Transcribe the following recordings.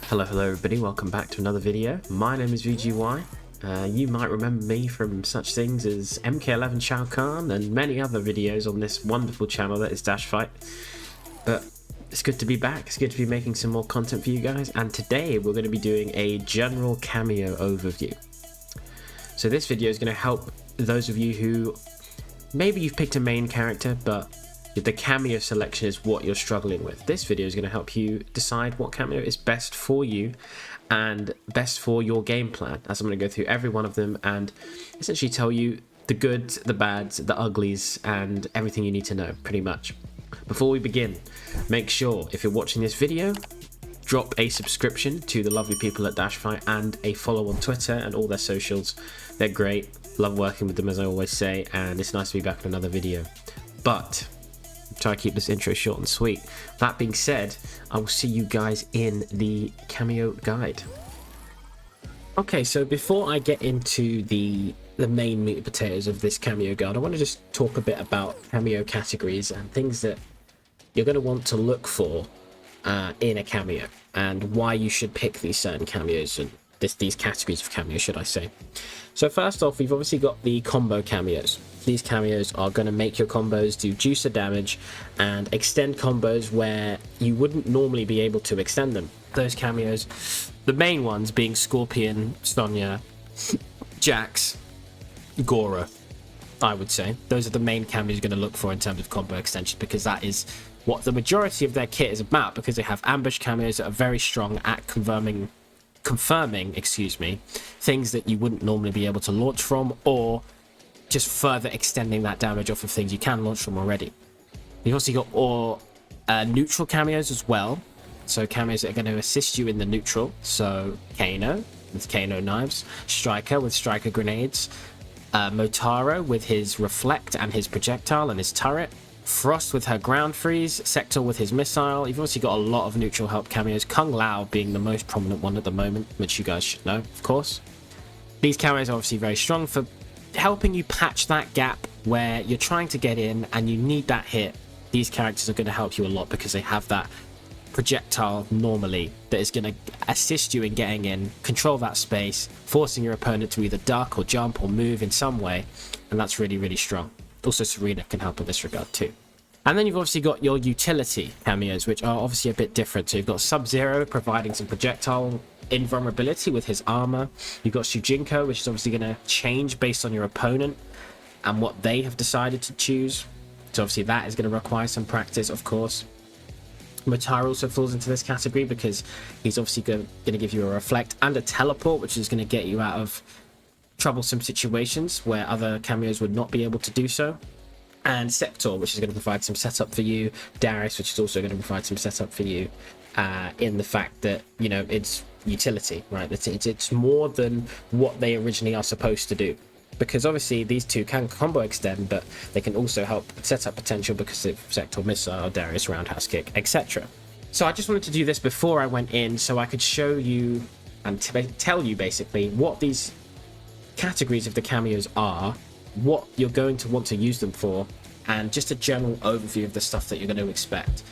Hello everybody, welcome back to another video. My name is VGY. You might remember me from such things as MK11 Shao Kahn and many other videos on this wonderful channel that is Dash Fight. But it's good to be back, it's good to be making some more content for you guys, and today we're going to be doing a general cameo overview. So this video is going to help those of you who maybe you've picked a main character but the cameo selection is what you're struggling with. This video is going to help you decide what cameo is best for you and best for your game plan, as I'm going to go through every one of them and essentially tell you the goods, the bads, the uglies, and everything you need to know, pretty much. Before we begin, make sure if you're watching this video, drop a subscription to the lovely people at Dash Fight and a follow on Twitter and all their socials. They're great, love working with them as I always say, and it's nice to be back with another video. But try to keep this intro short and sweet. That being said, I will see you guys in the cameo guide. Okay, so before I get into the main meat and potatoes of this cameo guide, I want to just talk a bit about cameo categories and things that you're going to want to look for in a cameo, and why you should pick these certain cameos and these categories of cameos, should I say. So first off, we've obviously got the combo cameos. These cameos are going to make your combos do juicer damage and extend combos where you wouldn't normally be able to extend them. Those cameos, the main ones being Scorpion, Sonya, Jax, Goro, I would say. Those are the main cameos you're going to look for in terms of combo extension, because that is what the majority of their kit is about, because they have ambush cameos that are very strong at confirming things that you wouldn't normally be able to launch from, or just further extending that damage off of things you can launch from already. You've also got neutral cameos as well, so cameos that are going to assist you in the neutral. So Kano with Kano knives, Striker with Striker grenades, Motaro with his reflect and his projectile and his turret, Frost with her ground freeze, Sector with his missile. You've also got a lot of neutral help cameos, Kung Lao being the most prominent one at the moment, which you guys should know, of course. These cameos are obviously very strong for helping you patch that gap where you're trying to get in and you need that hit. These characters are going to help you a lot because they have that projectile normally that is going to assist you in getting in, control that space, forcing your opponent to either duck or jump or move in some way, and that's really, really strong. Also, Serena can help in this regard too. And then you've obviously got your utility cameos, which are obviously a bit different. So you've got Sub-Zero providing some projectile invulnerability with his armor. You've got Shujinko, which is obviously going to change based on your opponent and what they have decided to choose. So obviously that is going to require some practice, of course. Motaro also falls into this category because he's obviously going to give you a reflect and a teleport, which is going to get you out of troublesome situations where other cameos would not be able to do so. And Sector, which is going to provide some setup for you. Darius, which is also going to provide some setup for you in the fact that, you know, it's utility, right? It's more than what they originally are supposed to do, because obviously these two can combo extend, but they can also help set up potential because of Sector missile, Darius roundhouse kick, etc. So I just wanted to do this before I went in so I could show you and tell you basically what these categories of the cameos are, what you're going to want to use them for, and just a general overview of the stuff that you're going to expect.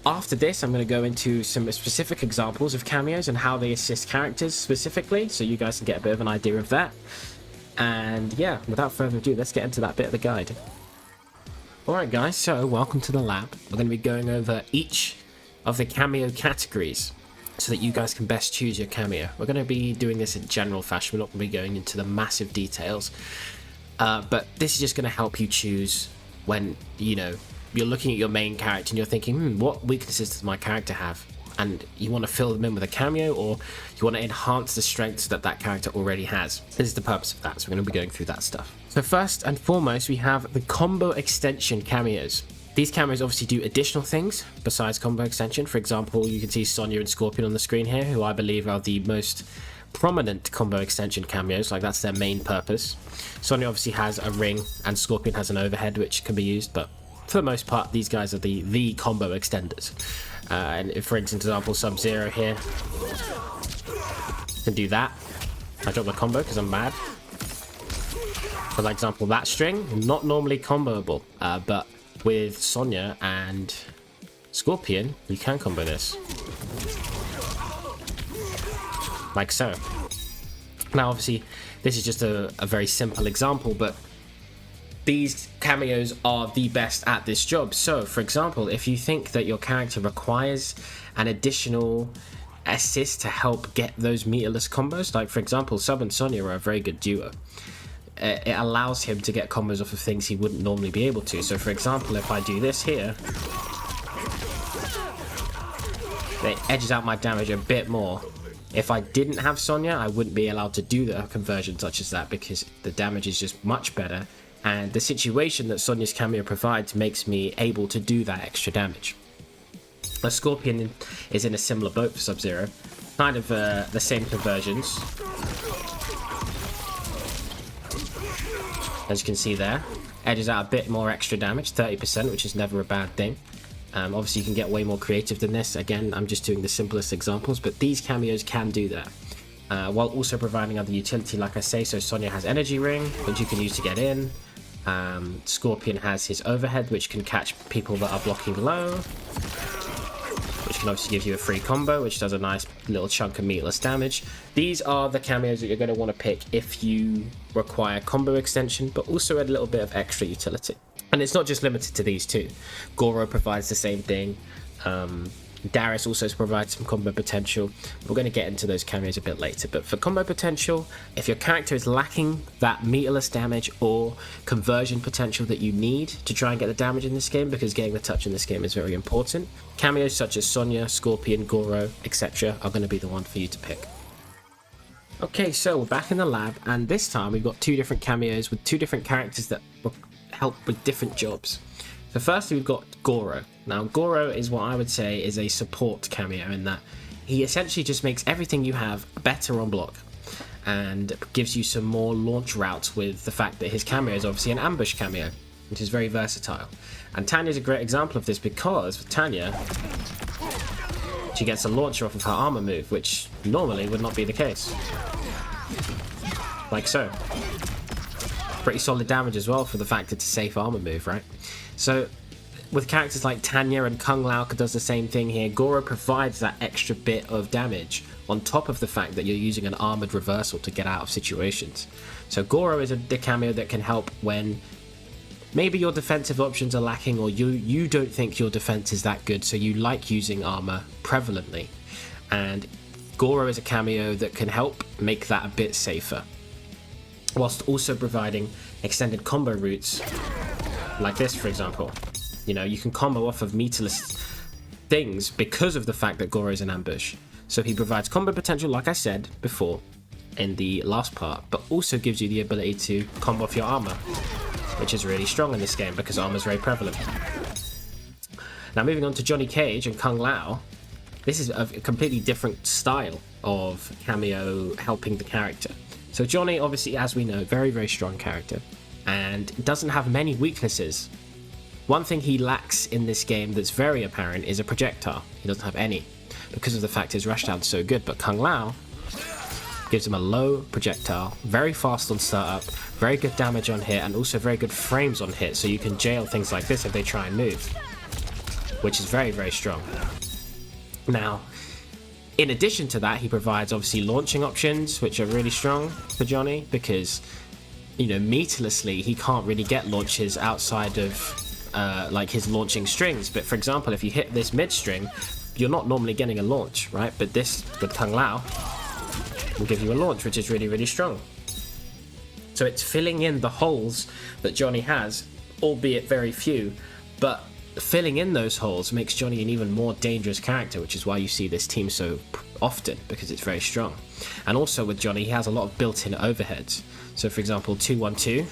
After this, I'm going to go into some specific examples of cameos and how they assist characters specifically, so you guys can get a bit of an idea of that. And yeah, without further ado, let's get into that bit of the guide. Alright guys, so welcome to the lab. We're going to be going over each of the cameo categories so that you guys can best choose your cameo. We're going to be doing this in general fashion, we're not going to be going into the massive details. But this is just going to help you choose when, you know, you're looking at your main character and you're thinking, what weaknesses does my character have? And you want to fill them in with a cameo, or you want to enhance the strengths that that character already has. This is the purpose of that, so we're going to be going through that stuff. So first and foremost, we have the combo extension cameos. These cameos obviously do additional things besides combo extension. For example, you can see Sonya and Scorpion on the screen here, who I believe are the most prominent combo extension cameos, like that's their main purpose. Sonya obviously has a ring and Scorpion has an overhead which can be used, but for the most part these guys are the combo extenders. And if, for example, Sub-Zero here can do that. I drop the combo because I'm mad. For example, that string, not normally comboable, but with Sonya and Scorpion, you can combo this. like so. Now obviously this is just a very simple example, but these cameos are the best at this job. So for example, if you think that your character requires an additional assist to help get those meterless combos, like for example Sub and Sonya are a very good duo, it allows him to get combos off of things he wouldn't normally be able to. So for example, if I do this here, it edges out my damage a bit more. If I didn't have Sonya, I wouldn't be allowed to do the conversion such as that, because the damage is just much better, and the situation that Sonya's cameo provides makes me able to do that extra damage. A Scorpion is in a similar boat for Sub-Zero, kind of the same conversions. As you can see there, edges out a bit more extra damage, 30%, which is never a bad thing. Obviously you can get way more creative than this. Again, I'm just doing the simplest examples, but these cameos can do that, while also providing other utility, like I say. So Sonya has Energy Ring, which you can use to get in. Scorpion has his Overhead, which can catch people that are blocking low, which can obviously give you a free combo, which does a nice little chunk of meatless damage. These are the cameos that you're going to want to pick if you require combo extension, but also a little bit of extra utility. And it's not just limited to these two. Goro provides the same thing. Darius also provides some combo potential. We're going to get into those cameos a bit later, but for combo potential, if your character is lacking that meterless damage or conversion potential that you need to try and get the damage in this game, because getting the touch in this game is very important, cameos such as Sonya, Scorpion, Goro, etc. are going to be the one for you to pick. Okay, so we're back in the lab, and this time we've got two different cameos with two different characters that help with different jobs. So firstly, we've got Goro. Now Goro is what I would say is a support cameo, in that he essentially just makes everything you have better on block and gives you some more launch routes, with the fact that his cameo is obviously an ambush cameo, which is very versatile. And Tanya's a great example of this, because with Tanya, she gets a launcher off of her armor move, which normally would not be the case. Like so. Pretty solid damage as well for the fact it's a safe armor move, right? So with characters like Tanya, and Kung Lao does the same thing here, Goro provides that extra bit of damage on top of the fact that you're using an armored reversal to get out of situations. So Goro is the cameo that can help when maybe your defensive options are lacking, or you don't think your defense is that good, so you like using armor prevalently. And Goro is a cameo that can help make that a bit safer, whilst also providing extended combo routes, like this for example. You know, you can combo off of meterless things because of the fact that Goro is an ambush. So he provides combo potential, like I said before in the last part, but also gives you the ability to combo off your armor, which is really strong in this game because armor is very prevalent. Now moving on to Johnny Cage and Kung Lao, this is a completely different style of cameo helping the character. So Johnny, obviously, as we know, very, very strong character, and doesn't have many weaknesses. One thing he lacks in this game that's very apparent is a projectile. He doesn't have any, because of the fact his rushdown's so good, but Kung Lao gives him a low projectile, very fast on startup, very good damage on hit, and also very good frames on hit, so you can jail things like this if they try and move, which is very, very strong. Now, in addition to that, he provides obviously launching options, which are really strong for Johnny, because, you know, meterlessly he can't really get launches outside of like his launching strings. But for example, if you hit this mid string, you're not normally getting a launch, right? But this with Kung Lao will give you a launch, which is really, really strong. So it's filling in the holes that Johnny has, albeit very few, but filling in those holes makes Johnny an even more dangerous character, which is why you see this team so often, because it's very strong. And also with Johnny, he has a lot of built-in overheads. So for example, 2-1-2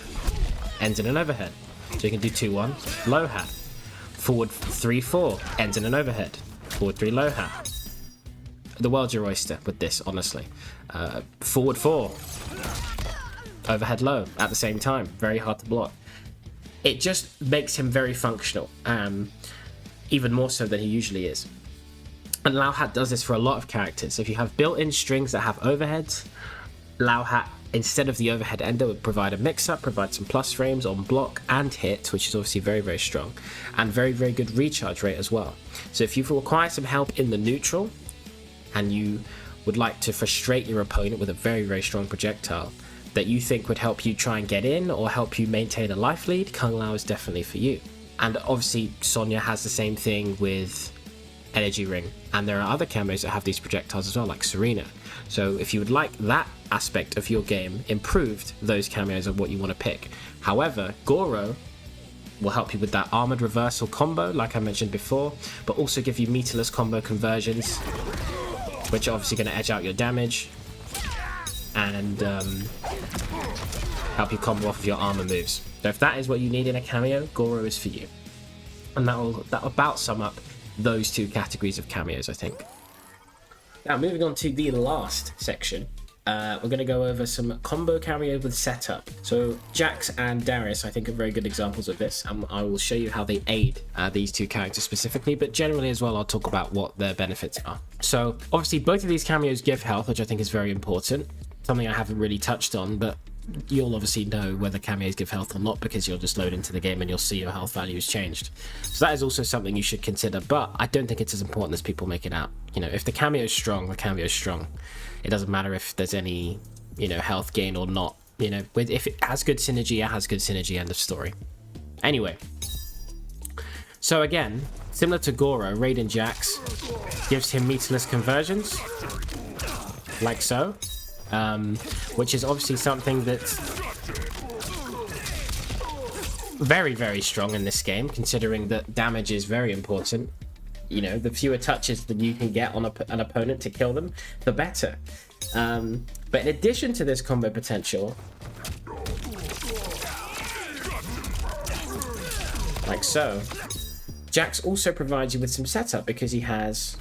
ends in an overhead. So you can do 2-1, low hat. Forward 3-4 ends in an overhead. Forward 3, low hat. The world's your oyster with this, honestly. Forward 4, overhead low at the same time. Very hard to block. It just makes him very functional, even more so than he usually is. And Lao Hat does this for a lot of characters. So if you have built-in strings that have overheads, Lao Hat, instead of the overhead ender, would provide a mix-up, provide some plus frames on block and hit, which is obviously very, very strong, and very, very good recharge rate as well. So if you require some help in the neutral, and you would like to frustrate your opponent with a very, very strong projectile that you think would help you try and get in or help you maintain a life lead, Kung Lao is definitely for you. And obviously Sonya has the same thing with Energy Ring, and there are other cameos that have these projectiles as well, like Serena. So if you would like that aspect of your game improved, those cameos are what you want to pick. However, Goro will help you with that armored reversal combo, like I mentioned before, but also give you meterless combo conversions, which are obviously going to edge out your damage and help you combo off of your armor moves. So if that is what you need in a cameo, Goro is for you. And that'll about sum up those two categories of cameos, I think. Now, moving on to the last section, we're going to go over some combo cameo with setup. So Jax and Darius, I think, are very good examples of this, and I will show you how they aid these two characters specifically, but generally as well, I'll talk about what their benefits are. So obviously both of these cameos give health, which I think is very important, something I haven't really touched on, but you'll obviously know whether cameos give health or not because you'll just load into the game and you'll see your health values changed. So that is also something you should consider, but I don't think it's as important as people make it out. You know, if the cameo is strong, the cameo is strong. It doesn't matter if there's any, you know, health gain or not. You know, if it has good synergy, it has good synergy, end of story. Anyway, so again, similar to Goro, Raiden Jax gives him meterless conversions, like so. Which is obviously something that's very, very strong in this game, considering that damage is very important. You know, the fewer touches that you can get on an opponent to kill them, the better. But in addition to this combo potential, like so, Jax also provides you with some setup because he has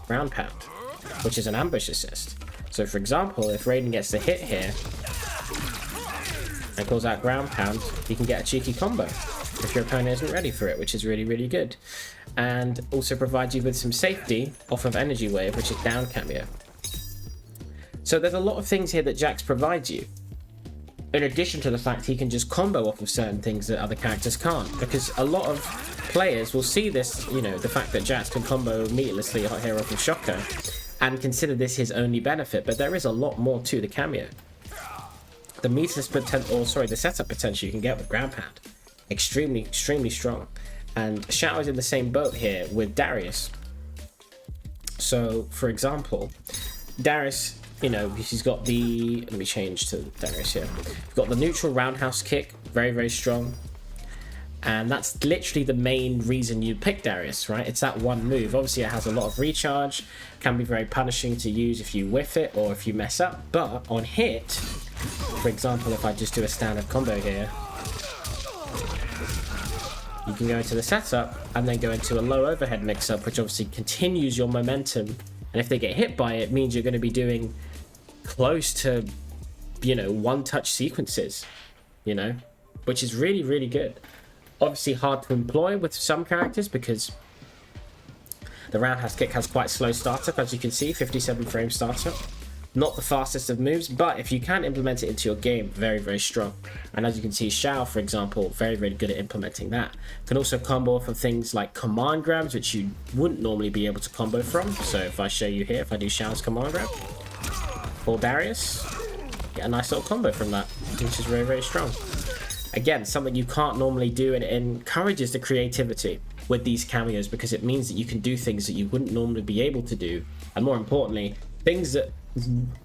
ground pound, which is an ambush assist. So for example, if Raiden gets the hit here and calls out ground pound, he can get a cheeky combo if your opponent isn't ready for it, which is really, really good. And also provides you with some safety off of Energy Wave, which is down cameo. So there's a lot of things here that Jax provides you, in addition to the fact he can just combo off of certain things that other characters can't, because a lot of players will see this, you know, the fact that Jax can combo meterlessly here off of Shocker, and consider this his only benefit, but there is a lot more to the cameo. The meterless potential, or sorry, the setup potential you can get with ground pound, extremely, extremely strong. And Shao is in the same boat here with Darius. So, for example, Darius, you know, he's got the, let me change to Darius here. He's got the neutral roundhouse kick, very, very strong. And that's literally the main reason you pick Darius, right? It's that one move. Obviously, it has a lot of recharge, can be very punishing to use if you whiff it or if you mess up. But on hit, for example, if I just do a standard combo here, you can go into the setup and then go into a low overhead mix-up, which obviously continues your momentum. And if they get hit by it, it means you're going to be doing close to, you know, one-touch sequences, you know, which is really, really good. Obviously hard to employ with some characters because the roundhouse kick has quite slow startup, as you can see, 57 frame startup. Not the fastest of moves, but if you can implement it into your game, very, very strong. And as you can see, Shao, for example, very, very good at implementing that. Can also combo off of things like command grabs, which you wouldn't normally be able to combo from. So if I show you here, if I do Shao's command grab for Darius, get a nice little combo from that, which is very, very strong. Again, something you can't normally do, and it encourages the creativity with these cameos because it means that you can do things that you wouldn't normally be able to do, and more importantly, things that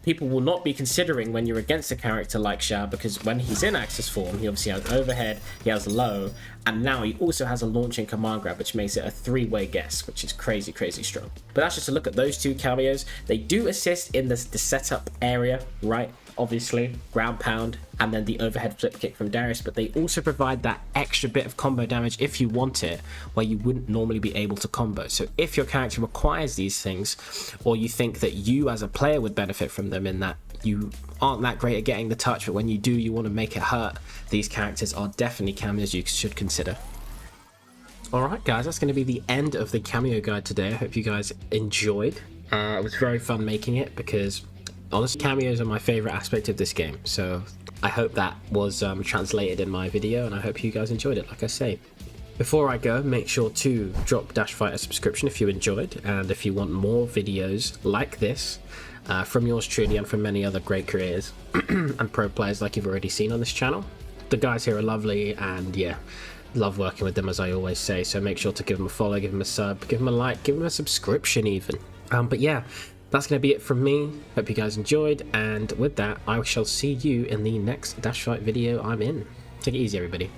people will not be considering when you're against a character like Shao, because when he's in Axis form, he obviously has overhead, he has low, and now he also has a launching command grab, which makes it a three-way guess, which is crazy, crazy strong. But that's just a look at those two cameos. They do assist in the setup area, right? Obviously, ground pound, and then the overhead flip kick from Darius, but they also provide that extra bit of combo damage if you want it, where you wouldn't normally be able to combo. So if your character requires these things, or you think that you as a player would benefit from them in that you aren't that great at getting the touch, but when you do, you want to make it hurt, these characters are definitely cameos you should consider. Alright guys, that's going to be the end of the cameo guide today. I hope you guys enjoyed. It was very fun making it because honestly, cameos are my favorite aspect of this game, so I hope that was translated in my video, and I hope you guys enjoyed it, like I say. Before I go, make sure to drop Dash Fight a subscription if you enjoyed, and if you want more videos like this from yours truly and from many other great creators and pro players like you've already seen on this channel. The guys here are lovely, and yeah, love working with them, as I always say, so make sure to give them a follow, give them a sub, give them a like, give them a subscription even. But yeah, that's going to be it from me. Hope you guys enjoyed, and with that, I shall see you in the next Dash Fight video I'm in. Take it easy, everybody.